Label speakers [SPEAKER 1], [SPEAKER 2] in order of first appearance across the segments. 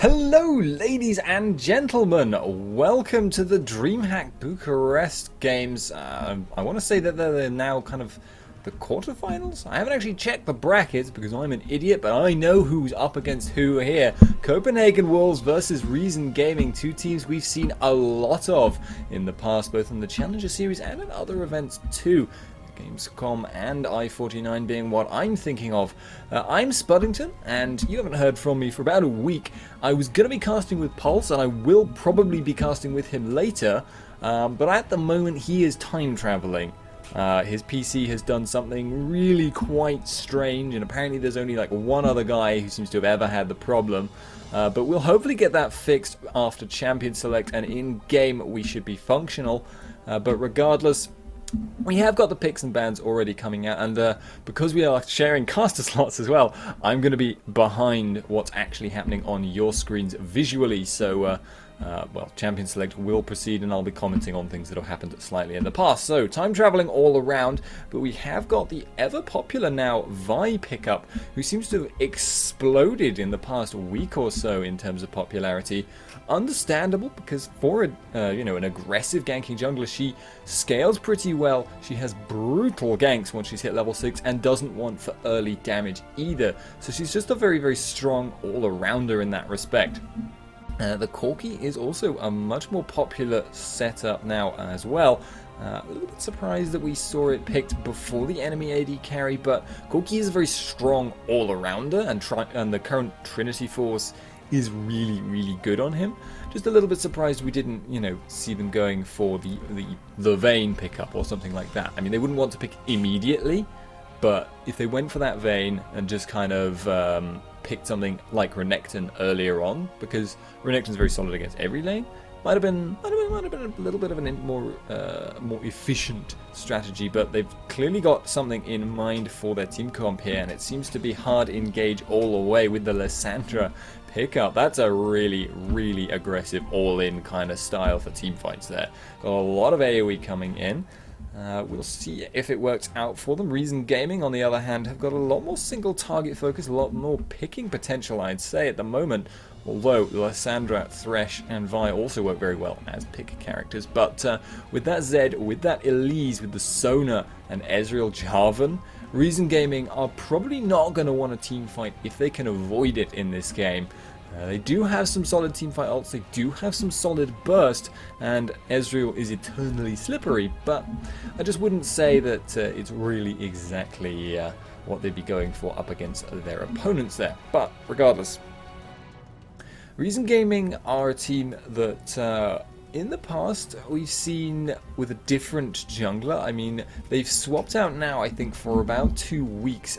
[SPEAKER 1] Hello, ladies and gentlemen. Welcome to the DreamHack Bucharest games. I want to say that they're now kind of the quarterfinals. I haven't actually checked the brackets because I'm an idiot, but I know who's up against who here. Copenhagen Wolves versus Reason Gaming, two teams we've seen a lot in the past, both in the Challenger Series and in other events too. Gamescom and I-49 being what I'm thinking of. I'm Spuddington, and you haven't heard from me for about a week. I was going to be casting with Pulse, and I will probably be casting with him later, but at the moment he is time traveling. His PC has done something really quite strange, and apparently there's only like one other guy who seems to have ever had the problem. But we'll hopefully get that fixed after Champion Select, and in-game we should be functional. But regardless, we have got the picks and bans already coming out, and because we are sharing caster slots as well, I'm going to be behind what's actually happening on your screens visually. So, well, Champion Select will proceed, and I'll be commenting on things that have happened slightly in the past. So, time traveling all around, but we have got the ever popular now Vi pickup, who seems to have exploded in the past week or so in terms of popularity. Understandable, because for a an aggressive ganking jungler, she scales pretty well. She has brutal ganks once she's hit level 6 and doesn't want for early damage either. So she's just a very, very strong all-arounder in that respect. The Corki is also a much more popular setup now as well. A little bit surprised that we saw it picked before the enemy AD carry, but Corki is a very strong all-arounder, and the current Trinity Force is really, really good on him. Just a little bit surprised we didn't, see them going for the Vayne pickup or something like that. I mean, they wouldn't want to pick immediately, but if they went for that Vayne and just kind of picked something like Renekton earlier on, because Renekton's very solid against every lane, might have been a little bit of a more efficient strategy. But they've clearly got something in mind for their team comp here, and it seems to be hard engage all the way with the Lysandra pickup. That's a really, really aggressive all-in kind of style for team fights there. Got a lot of AoE coming in. We'll see if it works out for them. Reason Gaming, on the other hand, have got a lot more single target focus, a lot more picking potential, I'd say, at the moment. Although Lysandra, Thresh, and Vi also work very well as pick characters. But with that Zed, with that Elise, with the Sona, and Ezreal Jarvan, Reason Gaming are probably not going to want a team fight if they can avoid it in this game. They do have some solid teamfight ults, they do have some solid burst, and Ezreal is eternally slippery, but I just wouldn't say that it's really exactly what they'd be going for up against their opponents there. But regardless, Reason Gaming are a team that in the past we've seen with a different jungler. I mean, they've swapped out now, I think, for about 2 weeks,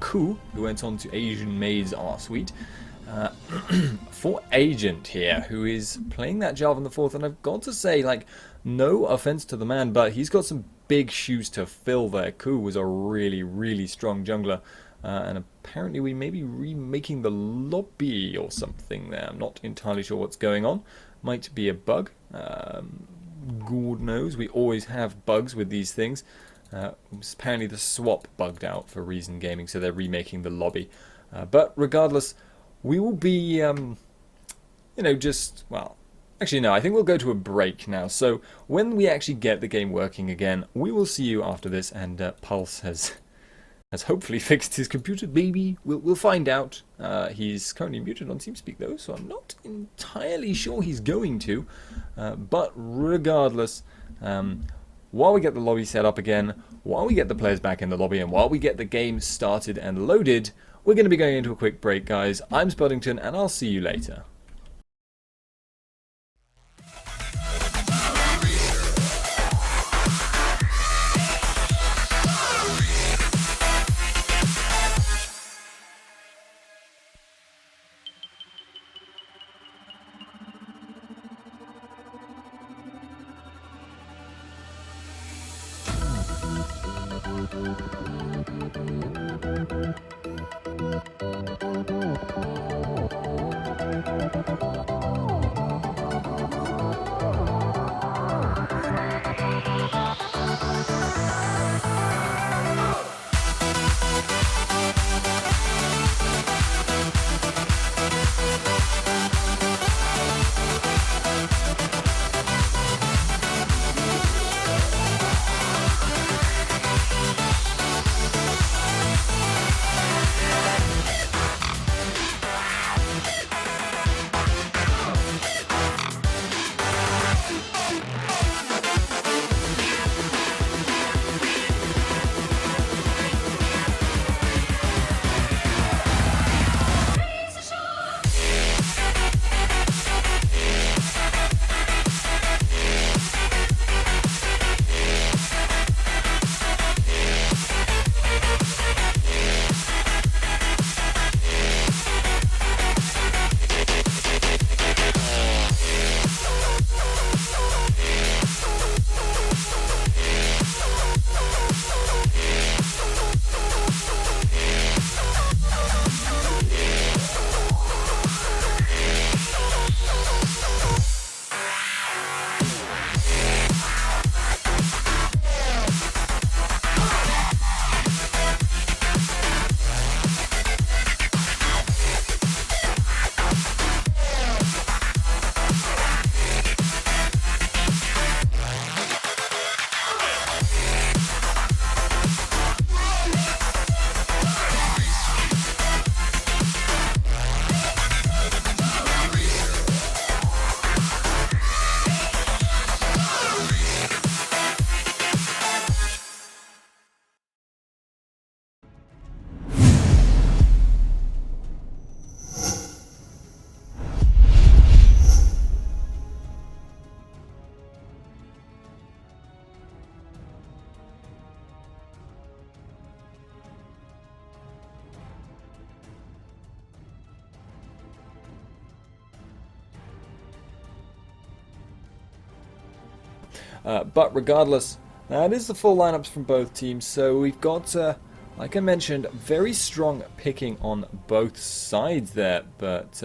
[SPEAKER 1] Ku, who went on to Asian Maid's R-Suite, for Agent here, who is playing that Jarvan the Fourth, and I've got to say, like, no offense to the man, but he's got some big shoes to fill there. Ku was a really, really strong jungler, and apparently we may be remaking the lobby or something there. I'm not entirely sure what's going on. Might be a bug. God knows, we always have bugs with these things. Apparently the swap bugged out for Reason Gaming, so they're remaking the lobby. But regardless, we will be, well, actually no, I think we'll go to a break now. So when we actually get the game working again, we will see you after this, and Pulse has hopefully fixed his computer. Maybe we'll find out. He's currently muted on TeamSpeak though, so I'm not entirely sure he's going to. But regardless, while we get the lobby set up again, while we get the players back in the lobby, and while we get the game started and loaded, we're going to be going into a quick break, guys. I'm Spuddington, and I'll see you later. But regardless, that is the full lineups from both teams. So we've got, like I mentioned, very strong picking on both sides there. But,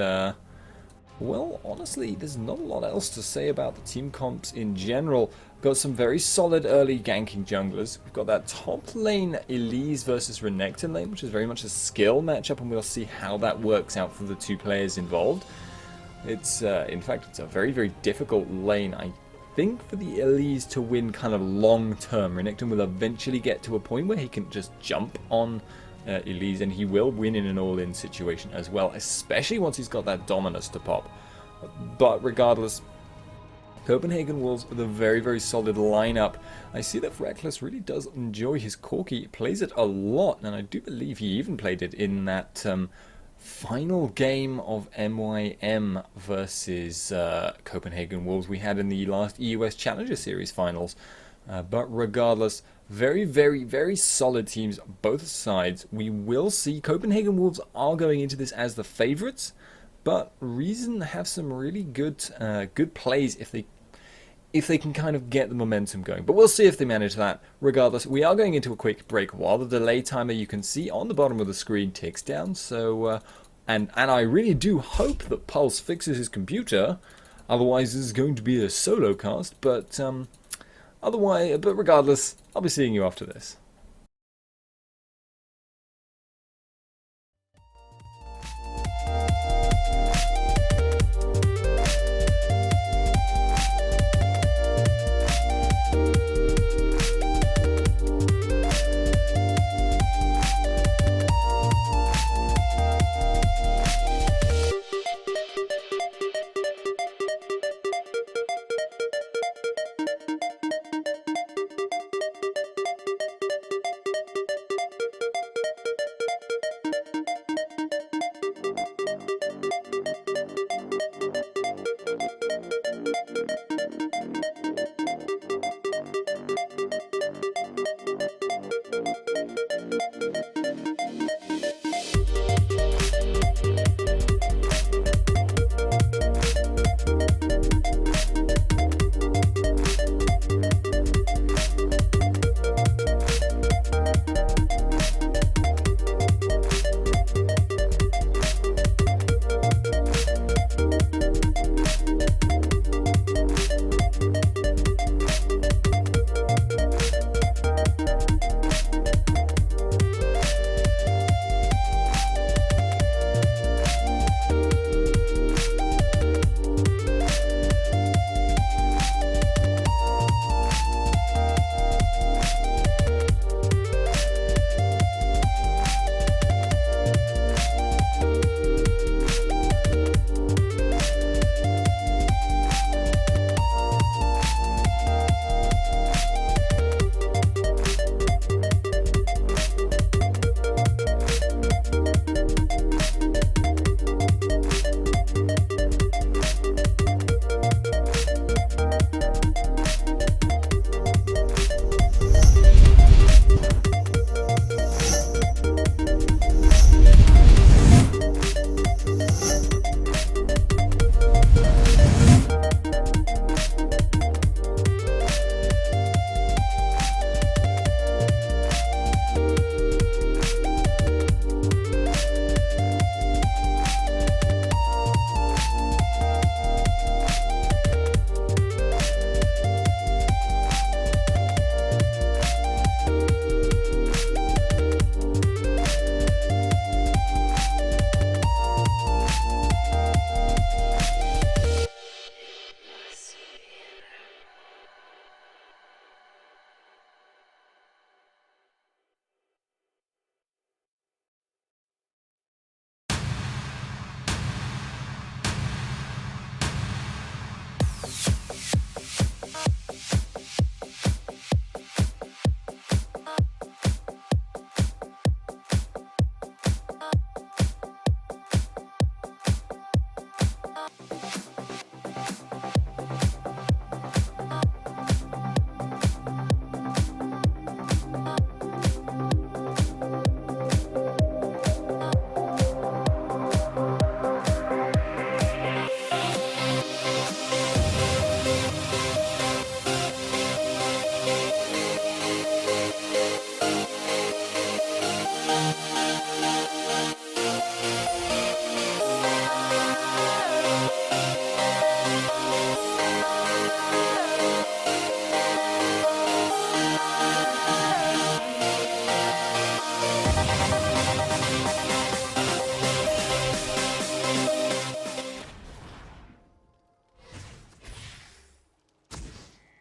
[SPEAKER 1] well, honestly, there's not a lot else to say about the team comps in general. We've got some very solid early ganking junglers. We've got that top lane Elise versus Renekton lane, which is very much a skill matchup, and we'll see how that works out for the two players involved. It's, in fact, it's a very, very difficult lane, I think, for the Elise to win kind of long term. Renekton will eventually get to a point where he can just jump on Elise, and he will win in an all-in situation as well, especially once he's got that Dominus to pop. But regardless, Copenhagen Wolves with a very, very solid lineup. I see that Reckless really does enjoy his Corki, plays it a lot, and I do believe he even played it in that final game of MYM versus Copenhagen Wolves we had in the last EUS Challenger Series finals. But regardless, very, very, very solid teams, both sides. We will see Copenhagen Wolves are going into this as the favourites, but Reason have some really good good plays if they can kind of get the momentum going. But we'll see if they manage that. Regardless, we are going into a quick break while the delay timer you can see on the bottom of the screen ticks down. So, and I really do hope that Pulse fixes his computer. Otherwise, this is going to be a solo cast. But but regardless, I'll be seeing you after this.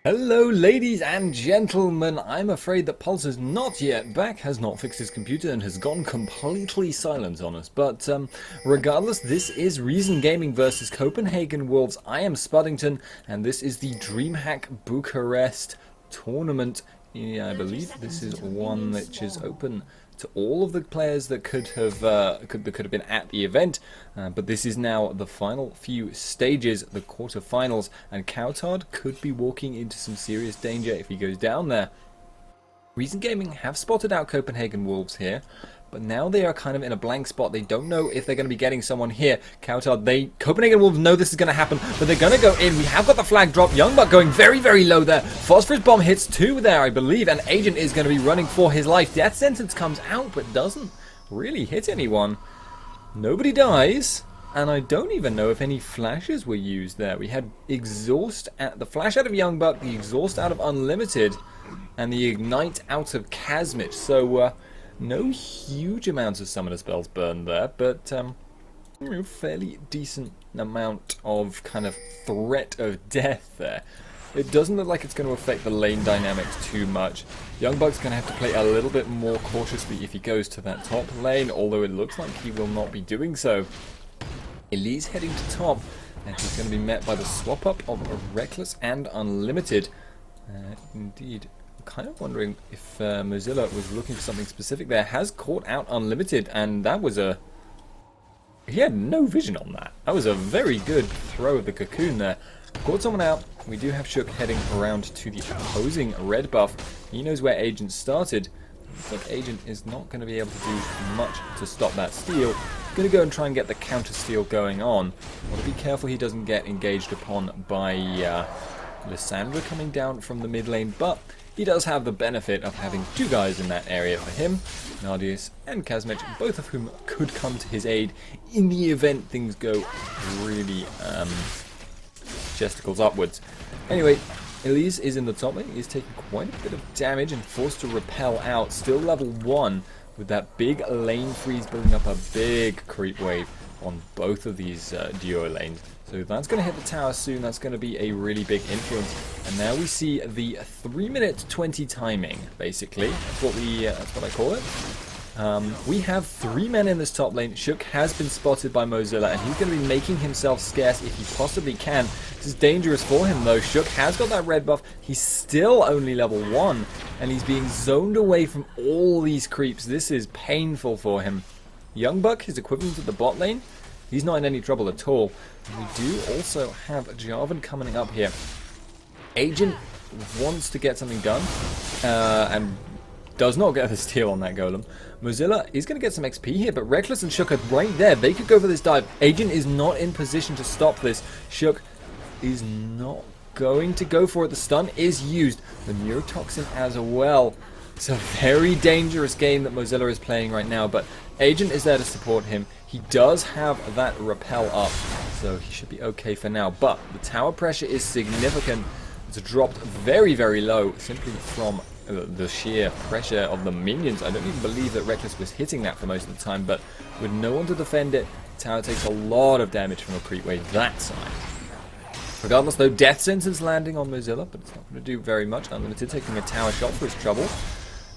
[SPEAKER 1] Hello ladies and gentlemen, I'm afraid that Pulse is not yet back, has not fixed his computer and has gone completely silent on us. But regardless, this is Reason Gaming versus Copenhagen Wolves. I am Spuddington and this is the DreamHack Bucharest tournament. Yeah, I believe this is one which is open to all of the players that could have been at the event, but this is now the final few stages, the quarterfinals, and Coutard could be walking into some serious danger if he goes down there. Reason Gaming have spotted out Copenhagen Wolves here, but now they are kind of in a blank spot. They don't know if they're going to be getting someone here. Copenhagen Wolves know this is going to happen, but they're going to go in. We have got the flag drop. Youngbuck going very, very low there. Phosphorus Bomb hits 2 there, I believe, and Agent is going to be running for his life. Death Sentence comes out, but doesn't really hit anyone. Nobody dies, and I don't even know if any flashes were used there. We had Exhaust, the flash out of Youngbuck, the Exhaust out of Unlimited, and the Ignite out of Kazmich. So, no huge amounts of summoner spells burned there, but fairly decent amount of kind of threat of death there. It doesn't look like it's going to affect the lane dynamics too much. Youngbuck's going to have to play a little bit more cautiously if he goes to that top lane, although it looks like he will not be doing so. Elise heading to top, and he's going to be met by the swap up of Reckless and Unlimited. Indeed. Kind of wondering if Mozilla was looking for something specific there. Has caught out Unlimited, and that was he had no vision on that. That was a very good throw of the cocoon there. Caught someone out. We do have Shook heading around to the opposing red buff. He knows where Agent started. Looks like Agent is not going to be able to do much to stop that steal. Going to go and try and get the counter steal going on. Want to be careful he doesn't get engaged upon by Lysandra coming down from the mid lane, but he does have the benefit of having 2 guys in that area for him, Nardius and Kazmich, both of whom could come to his aid in the event things go really gesticles upwards. Anyway, Elise is in the top lane. He's taking quite a bit of damage and forced to repel out. Still level 1 with that big lane freeze building up a big creep wave on both of these duo lanes. So that's going to hit the tower soon. That's going to be a really big influence. And now we see the 3-minute 20 timing, basically. That's what I call it. We have 3 men in this top lane. Shook has been spotted by Mozilla, and he's going to be making himself scarce if he possibly can. This is dangerous for him, though. Shook has got that red buff. He's still only level 1, and he's being zoned away from all these creeps. This is painful for him. Youngbuck, his equivalent at the bot lane, he's not in any trouble at all. We do also have Jarvan coming up here. Agent wants to get something done, and does not get the steal on that golem. Mozilla is going to get some XP here, but Reckless and Shook are right there. They could go for this dive. Agent is not in position to stop this. Shook is not going to go for it. The stun is used. The neurotoxin as well. It's a very dangerous game that Mozilla is playing right now, but Agent is there to support him. He does have that repel up, so he should be okay for now. But the tower pressure is significant. It's dropped very, very low simply from the sheer pressure of the minions. I don't even believe that Reckless was hitting that for most of the time, but with no one to defend it, the tower takes a lot of damage from a creep wave that side. Regardless, though, Death Sentence landing on Mozilla, but it's not going to do very much. Unlimited taking a tower shot for his trouble.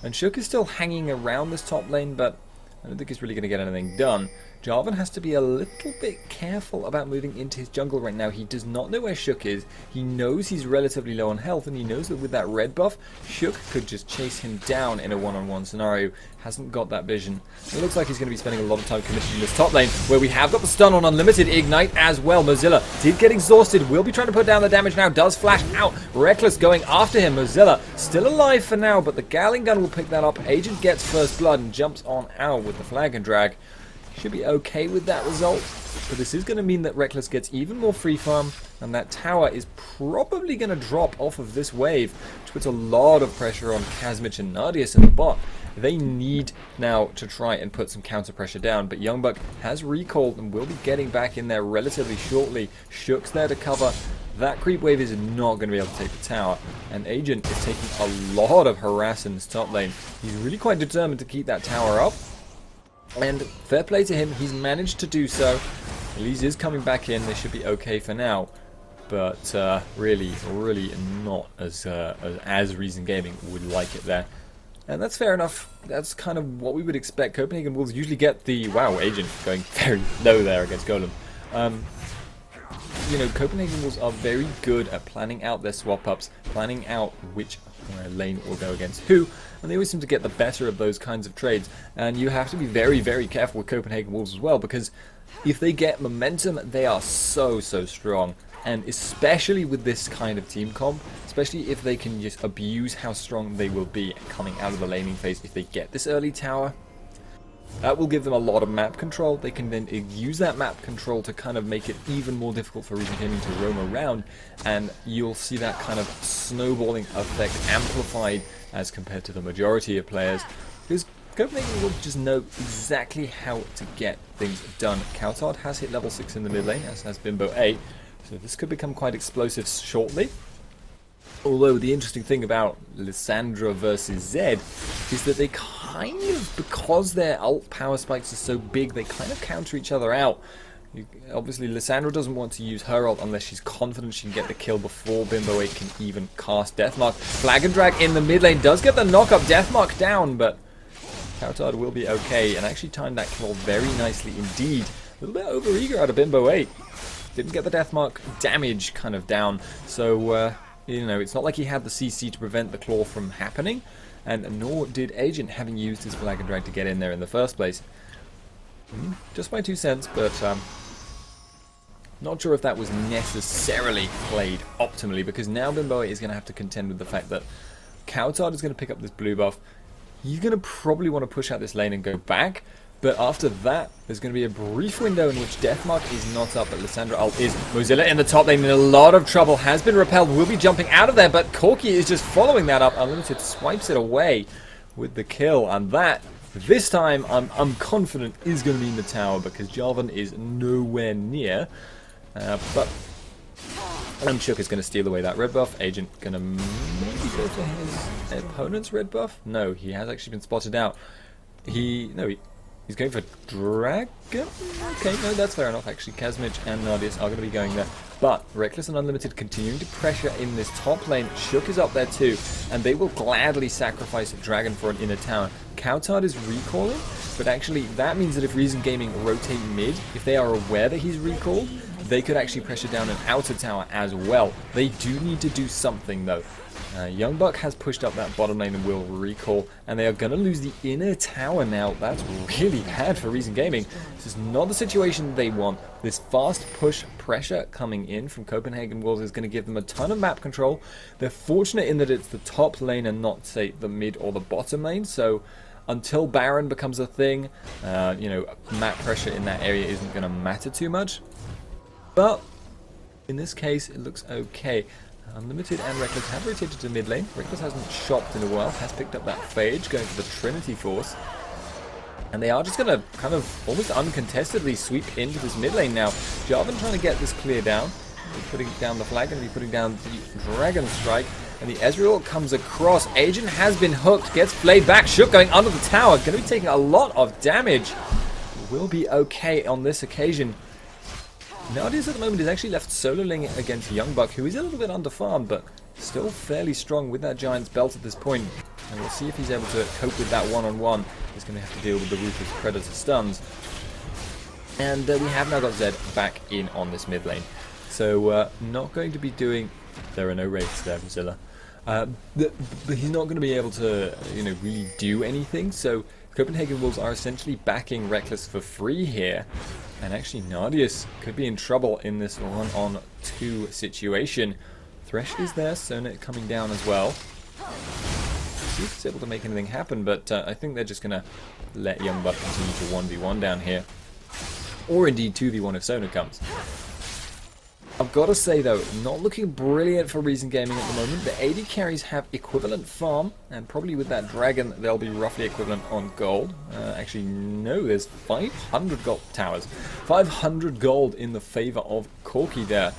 [SPEAKER 1] And Shook is still hanging around this top lane, but I don't think he's really going to get anything done. Jarvan has to be a little bit careful about moving into his jungle right now. He does not know where Shook is. He knows he's relatively low on health, and he knows that with that red buff, Shook could just chase him down in a one-on-one scenario. Hasn't got that vision. It looks like he's going to be spending a lot of time committed in this top lane, where we have got the stun on Unlimited Ignite as well. Mozilla did get exhausted. Will be trying to put down the damage now. Does flash out. Reckless going after him. Mozilla still alive for now, but the Gatling gun will pick that up. Agent gets first blood and jumps on out with the flag and drag. Should be okay with that result, but this is going to mean that Reckless gets even more free farm, and that tower is probably going to drop off of this wave, which puts a lot of pressure on Kazmich and Nardius in the bot. They need now to try and put some counter pressure down, but Youngbuck has recalled and will be getting back in there relatively shortly. Shook's there to cover. That creep wave is not going to be able to take the tower, and Agent is taking a lot of harass in this top lane. He's really quite determined to keep that tower up. And fair play to him, he's managed to do so. Elise is coming back in, they should be okay for now. but really not as Reason Gaming would like it there. And that's fair enough. That's kind of what we would expect. Copenhagen Wolves usually get the... Wow, Agent going very low there against Golem. You know, Copenhagen Wolves are very good at planning out their swap-ups, planning out which lane will go against who, and they always seem to get the better of those kinds of trades. And you have to be very careful with Copenhagen Wolves as well, because if they get momentum, they are so strong. And especially with this kind of team comp, especially if they can just abuse how strong they will be coming out of the laning phase if they get this early tower. That will give them a lot of map control. They can then use that map control to kind of make it even more difficult for Reason Gaming to roam around, and you'll see that kind of snowballing effect amplified as compared to the majority of players, because Copenhagen will just know exactly how to get things done. Coutard has hit level 6 in the mid lane, as has Bimbo 8, so this could become quite explosive shortly. Although the interesting thing about Lissandra versus Zed is that they kind of, because their ult power spikes are so big, they kind of counter each other out. Obviously, Lissandra doesn't want to use her ult unless she's confident she can get the kill before Bimbo 8 can even cast Deathmark. Flag and Drag in the mid lane does get the knock-up Deathmark down, but Coutard will be okay and actually timed that kill very nicely indeed. A little bit over-eager out of Bimbo 8. Didn't get the Deathmark damage kind of down, so... you know, it's not like he had the CC to prevent the claw from happening, and nor did Agent, having used his flag and drag to get in there in the first place. Just my 2 cents, but not sure if that was necessarily played optimally, because now Bimbo is going to have to contend with the fact that Coutard is going to pick up this blue buff. He's going to probably want to push out this lane and go back, but after that, there's going to be a brief window in which Deathmark is not up, but Lissandra ult is. Mozilla in the top lane in a lot of trouble, has been repelled, will be jumping out of there, but Corki is just following that up. Unlimited swipes it away with the kill, and that, this time, I'm confident is going to be in the tower, because Jarvan is nowhere near. But Shook is going to steal away that red buff. Agent going to maybe go for his opponent's red buff? No, he has actually been spotted out. He's going for Dragon? Okay, no, that's fair enough, actually. Kazmich and Nardius are going to be going there. But Reckless and Unlimited continuing to pressure in this top lane. Shook is up there too, and they will gladly sacrifice Dragon for an inner tower. Coutard is recalling, but actually that means that if Reason Gaming rotate mid, if they are aware that he's recalled, they could actually pressure down an outer tower as well. They do need to do something though. Young Buck has pushed up that bottom lane and will recall, and they are going to lose the inner tower now. That's really bad for Reason Gaming. This is not the situation they want. This fast push pressure coming in from Copenhagen Wolves is going to give them a ton of map control. They're fortunate in that it's the top lane and not, say, the mid or the bottom lane, so until Baron becomes a thing, you know, map pressure in that area isn't going to matter too much. But in this case, it looks okay. Unlimited and Reckless have rotated to mid lane. Reckless hasn't shopped in a while, has picked up that Phage, going for the Trinity Force. And they are just going to kind of almost uncontestedly sweep into this mid lane now. Jarvan trying to get this clear down. Putting down the flag, and putting down the Dragon Strike. And the Ezreal comes across. Agent has been hooked, gets flayed back. Shook going under the tower. Going to be taking a lot of damage. Will be okay on this occasion. Nardius at the moment is actually left soloing against Young Buck, who is a little bit underfarmed, but still fairly strong with that Giant's Belt at this point. And we'll see if he's able to cope with that one-on-one. He's going to have to deal with the Ruthless Predator stuns. And we have now got Zed back in on this mid lane. So not going to be doing... There are no wraiths there, Mozilla. But he's not going to be able to, you know, really do anything. So Copenhagen Wolves are essentially backing Reckless for free here. And actually, Nardius could be in trouble in this 1-on-2 situation. Thresh is there, Sonnet coming down as well. See if he's able to make anything happen, but I think they're just going to let Young Buck continue to 1v1 down here. Or indeed 2v1 if Sonnet comes. I've got to say though, not looking brilliant for Reason Gaming at the moment. The AD carries have equivalent farm, and probably with that dragon they'll be roughly equivalent on gold. Actually no, there's 500 gold towers. 500 gold in the favor of Corki there.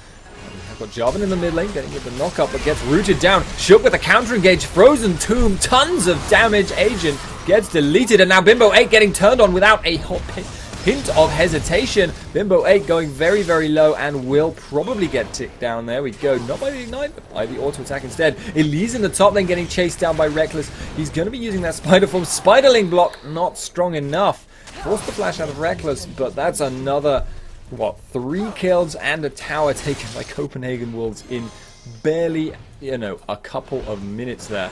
[SPEAKER 1] I've got Jarvan in the mid lane, getting with the knock-up, but gets rooted down. Shook with a counter-engage, Frozen Tomb, tons of damage. Agent gets deleted, and now Bimbo 8 getting turned on without a hot pick. hint of hesitation. Bimbo 8 going very, very low and will probably get ticked down. There we go. Not by the ignite, but by the auto attack instead. Elise in the top lane getting chased down by Reckless. He's going to be using that spider form. Spiderling block not strong enough. Forced the flash out of Reckless, but that's another, what, 3 kills and a tower taken by Copenhagen Wolves in barely, you know, a couple of minutes there.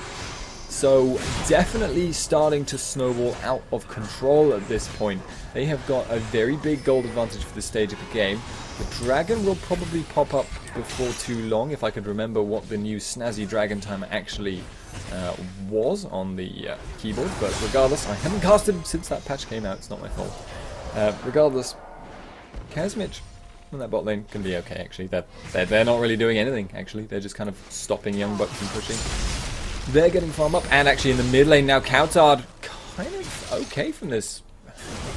[SPEAKER 1] So definitely starting to snowball out of control at this point. They have got a very big gold advantage for this stage of the game. The dragon will probably pop up before too long, if I could remember what the new snazzy dragon timer actually was on the keyboard. But regardless, I haven't casted since that patch came out. It's not my fault. Regardless, Kazmich in that bot lane can be okay, actually. They're not really doing anything, actually. They're just kind of stopping Young Buck from pushing. They're getting farm up, and actually in the mid lane now, Coutard kind of okay from this.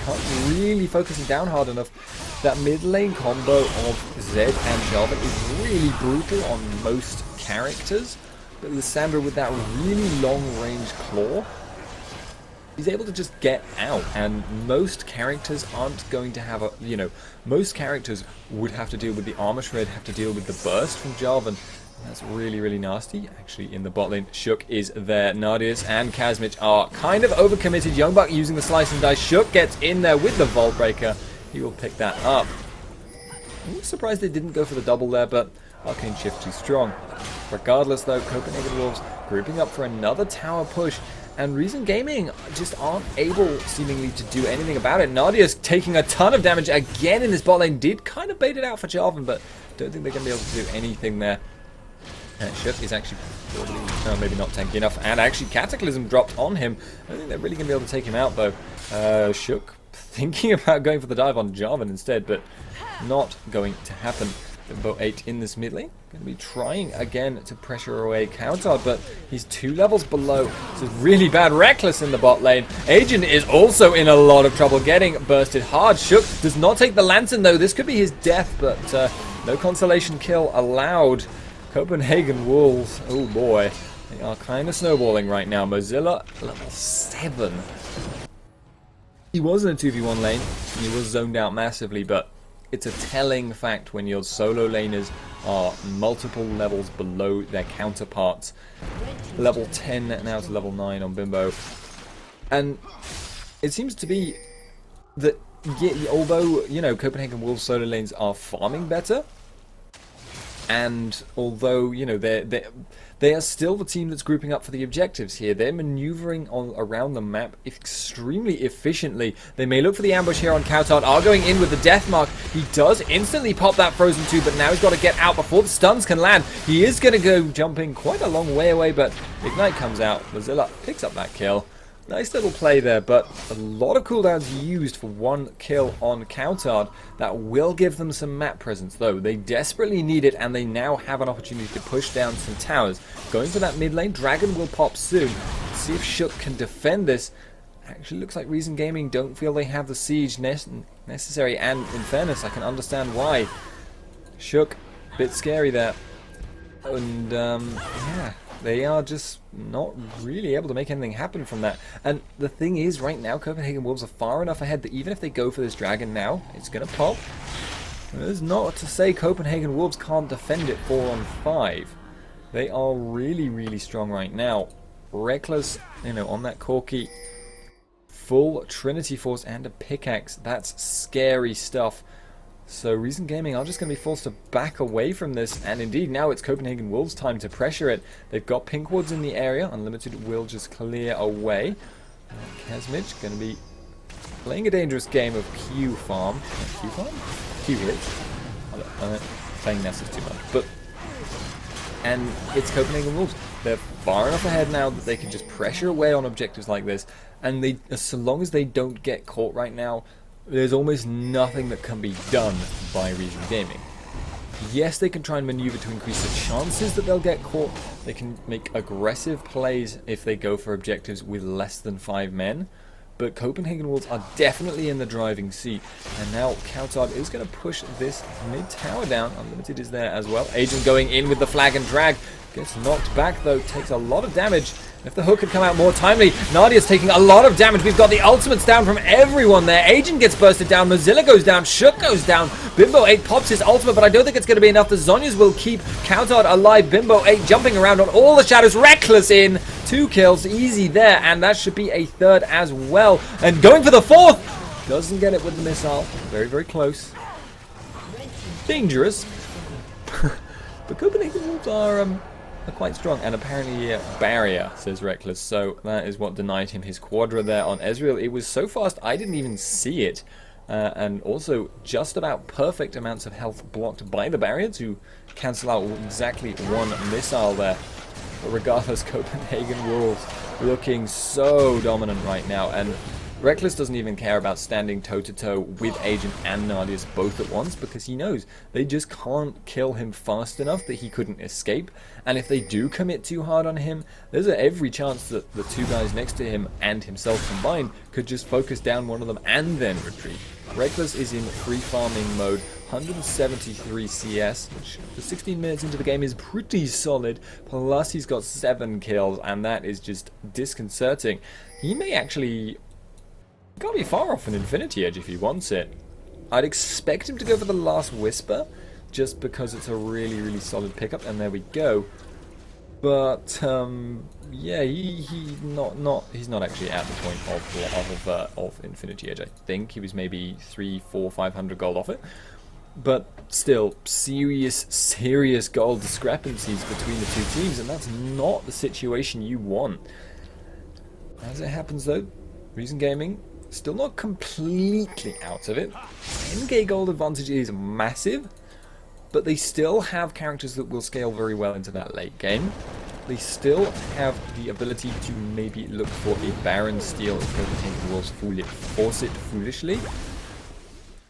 [SPEAKER 1] Can't really focus him down hard enough. That mid lane combo of Zed and Jarvan is really brutal on most characters. But Lissandra with that really long range claw, he's able to just get out, and most characters aren't going to have a, you know, most characters would have to deal with the armor shred, have to deal with the burst from Jarvan. That's really, really nasty. Actually, in the bot lane, Shook is there. Nardius and Kazmich are kind of overcommitted. Youngbuck using the slice and dice. Shook gets in there with the Vault Breaker. He will pick that up. I'm surprised they didn't go for the double there, but Arcane Shift too strong. Regardless, though, Copenhagen Wolves grouping up for another tower push. And Reason Gaming just aren't able, seemingly, to do anything about it. Nardius taking a ton of damage again in this bot lane. Did kind of bait it out for Jarvan, but don't think they're going to be able to do anything there. Shook is actually probably, maybe not tanky enough, and actually Cataclysm dropped on him. I don't think they're really going to be able to take him out, though. Shook thinking about going for the dive on Jarvan instead, but not going to happen. Bimbo 8 in this mid lane, going to be trying again to pressure away Counter, but he's 2 levels below. This is really bad. Reckless in the bot lane. Agent is also in a lot of trouble, getting bursted hard. Shook does not take the Lantern, though. This could be his death, but no consolation kill allowed. Copenhagen Wolves, oh boy, they are kind of snowballing right now. Mozilla, level 7. He was in a 2v1 lane, he was zoned out massively, but it's a telling fact when your solo laners are multiple levels below their counterparts. Level 10 now to level 9 on Bimbo. And it seems to be that, yeah, although, you know, Copenhagen Wolves solo lanes are farming better, and although, you know, they are still the team that's grouping up for the objectives here. They're maneuvering around the map extremely efficiently. They may look for the ambush here on Coutard. Are going in with the death mark. He does instantly pop that Frozen 2, but now he's got to get out before the stuns can land. He is going to go jumping quite a long way away, but Ignite comes out. Mozilla picks up that kill. Nice little play there, but a lot of cooldowns used for 1 kill on Coutard. That will give them some map presence, though. They desperately need it, and they now have an opportunity to push down some towers. Going for that mid lane, Dragon will pop soon. Let's see if Shook can defend this. Actually, looks like Reason Gaming don't feel they have the siege necessary, and in fairness, I can understand why. Shook, bit scary there. And, yeah. They are just not really able to make anything happen from that. And the thing is, right now, Copenhagen Wolves are far enough ahead that even if they go for this dragon now, it's going to pop. There's not to say Copenhagen Wolves can't defend it 4 on 5. They are really, really strong right now. Reckless, you know, on that Corki. Full Trinity Force and a pickaxe. That's scary stuff. So Reason Gaming are just going to be forced to back away from this, and indeed now it's Copenhagen Wolves' time to pressure it. They've got pink wards in the area. Unlimited will just clear away. Kazmich going to be playing a dangerous game of Q farm. Q farm? Q hit. I'm playing Nessus too much. And it's Copenhagen Wolves. They're far enough ahead now that they can just pressure away on objectives like this, and they, so long as they don't get caught right now, there's almost nothing that can be done by Reason Gaming. Yes, they can try and maneuver to increase the chances that they'll get caught. They can make aggressive plays if they go for objectives with less than 5 men. But Copenhagen Wolves are definitely in the driving seat. And now Coutard is going to push this mid tower down. Unlimited is there as well. Agent going in with the flag and drag. Gets knocked back though, takes a lot of damage. If the hook had come out more timely, Nadia's taking a lot of damage. We've got the ultimates down from everyone there. Agent gets bursted down. Mozilla goes down. Shook goes down. Bimbo 8 pops his ultimate, but I don't think it's going to be enough. The Zhonya's will keep Counterhard alive. Bimbo 8 jumping around on all the shadows. Reckless in. 2 kills. Easy there. And that should be a third as well. And going for the fourth. Doesn't get it with the missile. Very, very close. Dangerous. But Copenhagen Wolves are quite strong, and apparently barrier, says Reckless, so that is what denied him his quadra there on Ezreal. It was so fast I didn't even see it, and also just about perfect amounts of health blocked by the barrier to cancel out exactly 1 missile there. But regardless, Copenhagen Wolves looking so dominant right now, and Reckless doesn't even care about standing toe-to-toe with Agent and Nadius both at once, because he knows they just can't kill him fast enough that he couldn't escape. And if they do commit too hard on him, there's every chance that the 2 guys next to him and himself combined could just focus down one of them and then retreat. Reckless is in free farming mode, 173 CS, which for 16 minutes into the game is pretty solid, plus he's got 7 kills, and that is just disconcerting. He may actually... can't be far off an Infinity Edge if he wants it. I'd expect him to go for the Last Whisper, just because it's a really, really solid pickup, and there we go. But yeah, he's not actually at the point of Infinity Edge. I think he was maybe 300, 400, 500 gold off it. But still, serious gold discrepancies between the 2 teams, and that's not the situation you want. As it happens, though, Reason Gaming still not completely out of it. 10k gold advantage is massive, but they still have characters that will scale very well into that late game. They still have the ability to maybe look for a Baron steal if Copenhagen Wolves force it foolishly.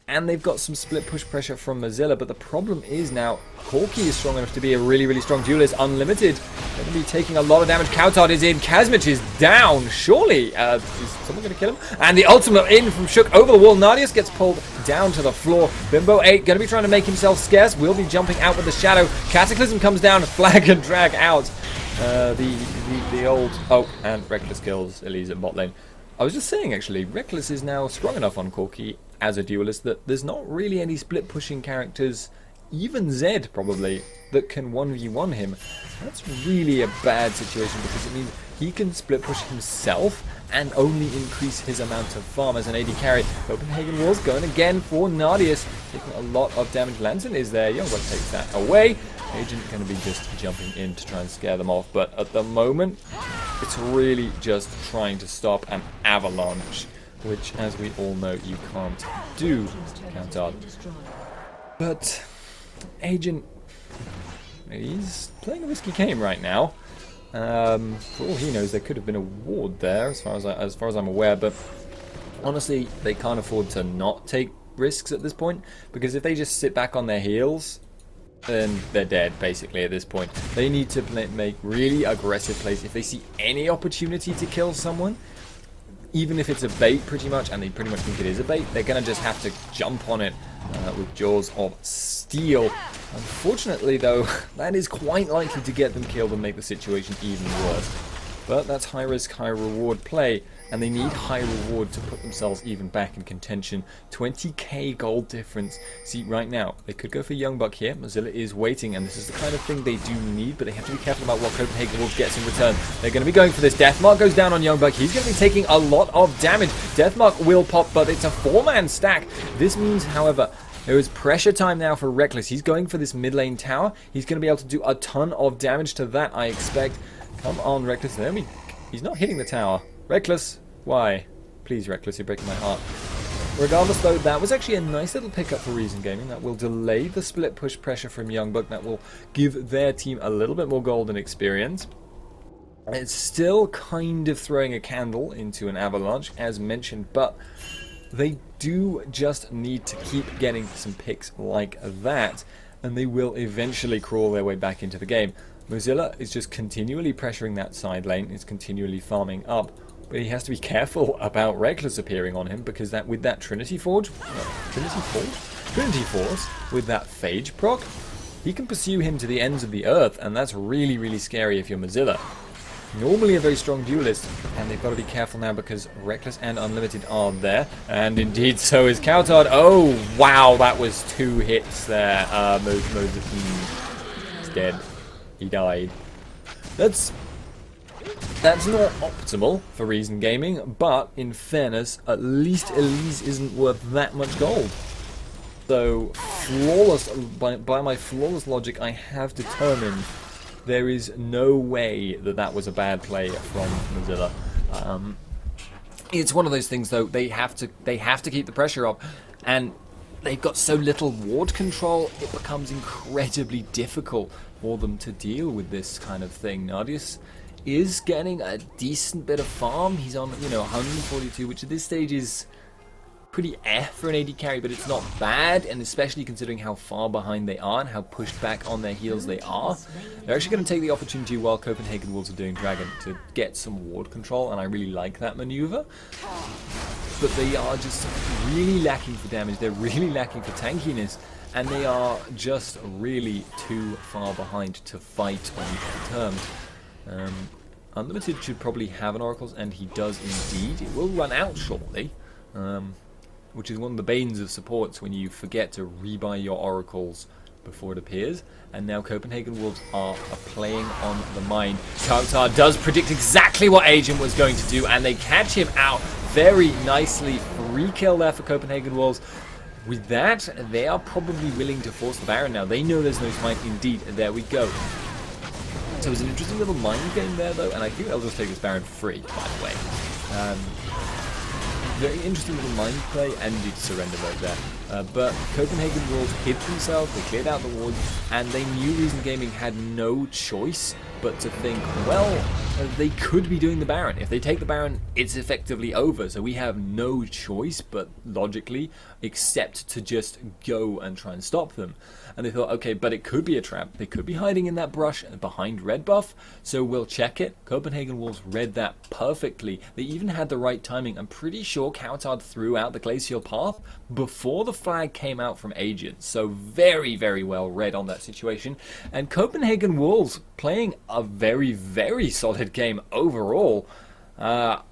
[SPEAKER 1] And they've got some split push pressure from Mozilla, but the problem is now Corki is strong enough to be a really, really strong duelist. Unlimited going to be taking a lot of damage. Coutard is in. Kazmich is down. Surely, is someone going to kill him? And the ultimate in from Shook over the wall. Nadius gets pulled down to the floor. Bimbo 8 going to be trying to make himself scarce. Will be jumping out with the shadow. Cataclysm comes down. Flag and drag out. The old... Oh, and Reckless kills Elise at bot lane. I was just saying, actually, Reckless is now strong enough on Corki as a duelist that there's not really any split pushing characters, even Zed probably, that can 1v1 him. That's really a bad situation, because it means he can split push himself and only increase his amount of farm as an AD carry. Copenhagen Wolves going again for Nadius, taking a lot of damage. Lantern is there. Youngblood takes that away. Agent going to be just jumping in to try and scare them off, but at the moment it's really just trying to stop an avalanche, which, as we all know, you can't do. Countard. But Agent, he's playing a risky game right now. For all he knows, there could have been a ward there, as far as I'm aware. But honestly, they can't afford to not take risks at this point, because if they just sit back on their heels, then they're dead, basically, at this point. They need to make really aggressive plays. If they see any opportunity to kill someone, even if it's a bait, pretty much, and they pretty much think it is a bait, they're going to just have to jump on it with Jaws of Steel. Unfortunately, though, that is quite likely to get them killed and make the situation even worse. But that's high risk, high reward play, and they need high reward to put themselves even back in contention. 20k gold difference. See, right now, they could go for Young Buck here. Mozilla is waiting, and this is the kind of thing they do need, but they have to be careful about what Copenhagen Wolves gets in return. They're going to be going for this. Deathmark goes down on Young Buck. He's going to be taking a lot of damage. Deathmark will pop, but it's a 4-man stack. This means, however, there is pressure time now for Reckless. He's going for this mid lane tower. He's going to be able to do a ton of damage to that, I expect. Come on, Reckless. He's not hitting the tower. Reckless, why? Please, Reckless, you're breaking my heart. Regardless, though, that was actually a nice little pickup for Reason Gaming. That will delay the split push pressure from Youngbuck. That will give their team a little bit more golden experience. It's still kind of throwing a candle into an avalanche, as mentioned, but they do just need to keep getting some picks like that, and they will eventually crawl their way back into the game. Mozilla is just continually pressuring that side lane, is continually farming up, but he has to be careful about Reckless appearing on him, because that with that Trinity Force, with that Phage proc, he can pursue him to the ends of the earth, and that's really, really scary if you're Mozilla. Normally a very strong duelist, and they've got to be careful now because Reckless and Unlimited are there, and indeed so is Coutard. Oh wow, that was 2 hits there. He's dead. He died. That's not optimal for Reason Gaming, but in fairness, at least Elise isn't worth that much gold. So, flawless, by my flawless logic, I have determined there is no way that that was a bad play from Mozilla. It's one of those things, though. They have to keep the pressure up, and they've got so little ward control. It becomes incredibly difficult for them to deal with this kind of thing. Nardius is getting a decent bit of farm. He's on, 142, which at this stage is pretty for an AD carry, but it's not bad, and especially considering how far behind they are and how pushed back on their heels they are. They're actually going to take the opportunity while Copenhagen Wolves are doing Dragon to get some ward control, and I really like that maneuver. But they are just really lacking for damage, they're really lacking for tankiness, and they are just really too far behind to fight on terms. Unlimited should probably have an Oracles, and he does indeed. It will run out shortly. Which is one of the banes of supports when you forget to rebuy your Oracles before it appears. And now Copenhagen Wolves are playing on the mine. Coutard does predict exactly what Agent was going to do, and they catch him out very nicely. Free kill there for Copenhagen Wolves. With that, they are probably willing to force the Baron now. They know there's no smite. Indeed, there we go. So it was an interesting little mind game there, though, and I think they'll just take this Baron free, by the way. Very interesting little mind play, and indeed surrender mode there. But Copenhagen Wolves hid themselves, they cleared out the ward, and they knew Reason Gaming had no choice but to think, well, they could be doing the Baron. If they take the Baron, it's effectively over, so we have no choice but logically except to just go and try and stop them. And they thought, okay, but it could be a trap. They could be hiding in that brush behind red buff, so we'll check it. Copenhagen Wolves read that perfectly. They even had the right timing. I'm pretty sure Coutard threw out the glacial path before the flag came out from Agent, so very, very well read on that situation. And Copenhagen Wolves playing a very, very solid game overall.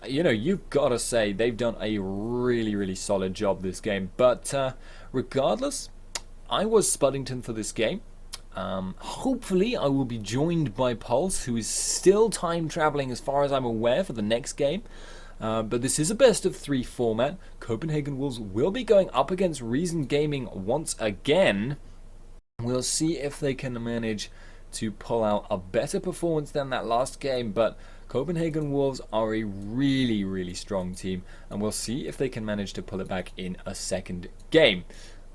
[SPEAKER 1] You've got to say they've done a really, really solid job this game. But regardless, I was Spuddington for this game. Hopefully I will be joined by Pulse, who is still time traveling as far as I'm aware for the next game. But this is a best of 3 format. Copenhagen Wolves will be going up against Reason Gaming once again. We'll see if they can manage to pull out a better performance than that last game, but Copenhagen Wolves are a really, really strong team, and we'll see if they can manage to pull it back in a second game.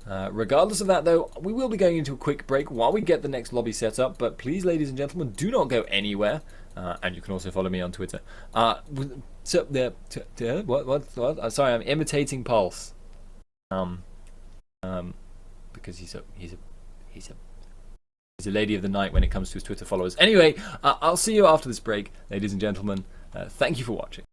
[SPEAKER 1] Regardless of that, though, we will be going into a quick break while we get the next lobby set up, but please, ladies and gentlemen, do not go anywhere, and you can also follow me on Twitter. What? Sorry, I'm imitating Pulse. Because he's a lady of the night when it comes to his Twitter followers. Anyway, I'll see you after this break, ladies and gentlemen. Thank you for watching.